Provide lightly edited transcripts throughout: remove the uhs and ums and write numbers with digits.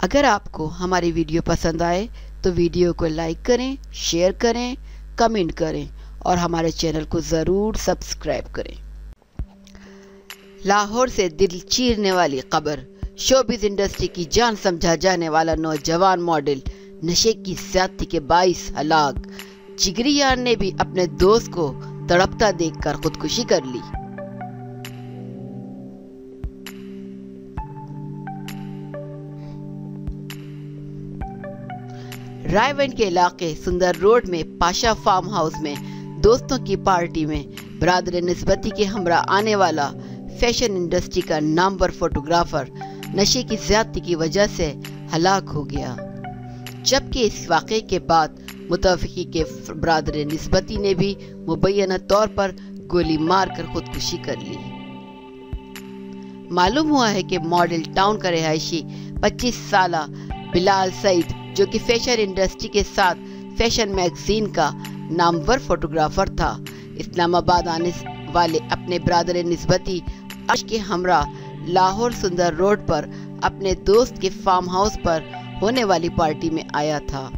अगर आपको हमारी वीडियो पसंद आए तो वीडियो को लाइक करें, शेयर करें, कमेंट करें और हमारे चैनल को ज़रूर सब्सक्राइब करें। लाहौर से दिल चीरने वाली खबर, शोबिज़ इंडस्ट्री की जान समझा जाने वाला नौजवान मॉडल नशे की ज़्यादती के 22 हलाक। जिगरी यार ने भी अपने दोस्त को तड़पता देखकर खुदकुशी कर ली। रायवंड के इलाके सुंदर रोड में पाशा फार्म हाउस में दोस्तों की पार्टी में बरादर निस्बती के हमरा आने वाला फैशन इंडस्ट्री का नामवर फोटोग्राफर नशे की ज़्यादती की वजह से हलाक हो गया, जबकि इस वाक़े के बाद मुतवफ़्फ़ी के बरादर निस्बती ने भी मुबैना तौर पर गोली मारकर खुदकुशी कर ली। मालूम हुआ है कि मॉडल टाउन का रिहायशी 25 साला बिलाल सईद, जो कि फैशन इंडस्ट्री के साथ फैशन मैगजीन का नामवर फोटोग्राफर था, इस्लामाबाद आने वाले अपने बरादर निस्बती अर्श के हमरा लाहौर सुंदर रोड पर अपने दोस्त के फार्म हाउस पर होने वाली पार्टी में आया था,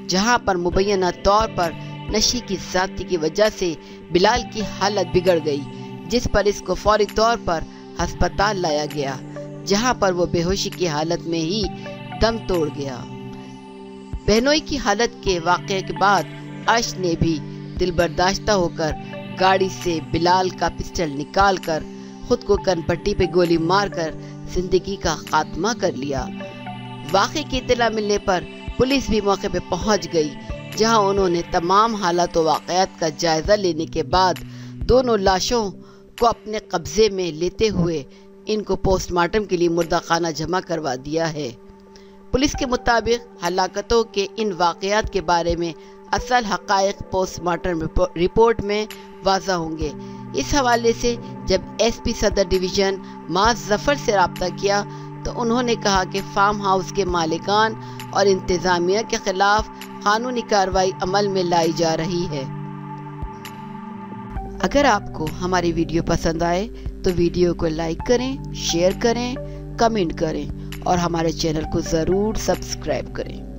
जहां पर मुबैना तौर पर नशे की ज़्यादती की वजह से बिलाल की हालत बिगड़ गई, जिस पर इसको फौरी तौर पर अस्पताल लाया गया, जहां पर वो बेहोशी की हालत में ही दम तोड़ गया। बहनोई की हालत के वाक़े के बाद अर्श ने भी दिल बर्दाश्ता होकर गाड़ी से बिलाल का पिस्टल निकालकर खुद को कनपट्टी पे गोली मारकर जिंदगी का खात्मा कर लिया। वाक़े की इत्तला मिलने पर पुलिस भी मौके पे पहुंच गई, जहां उन्होंने तमाम हालात व वाक़यात का जायजा लेने के बाद दोनों लाशों को अपने कब्जे में लेते हुए इनको पोस्टमार्टम के लिए मुर्दाखाना जमा करवा दिया है। पुलिस के मुताबिक हलाकतों के इन वाक़यात के बारे में असल हक़ाइक़ पोस्टमार्टम रिपोर्ट में वाज़ा होंगे। इस हवाले से जब एसपी सदर डिवीज़न माज जफ़र से रब्ता किया तो उन्होंने कहा कि फार्म हाउस के मालिकान और इंतज़ामिया के खिलाफ कानूनी कार्रवाई अमल में लाई जा रही है। अगर आपको हमारी वीडियो पसंद आए तो वीडियो को लाइक करें, शेयर करें, कमेंट करें और हमारे चैनल को ज़रूर सब्सक्राइब करें।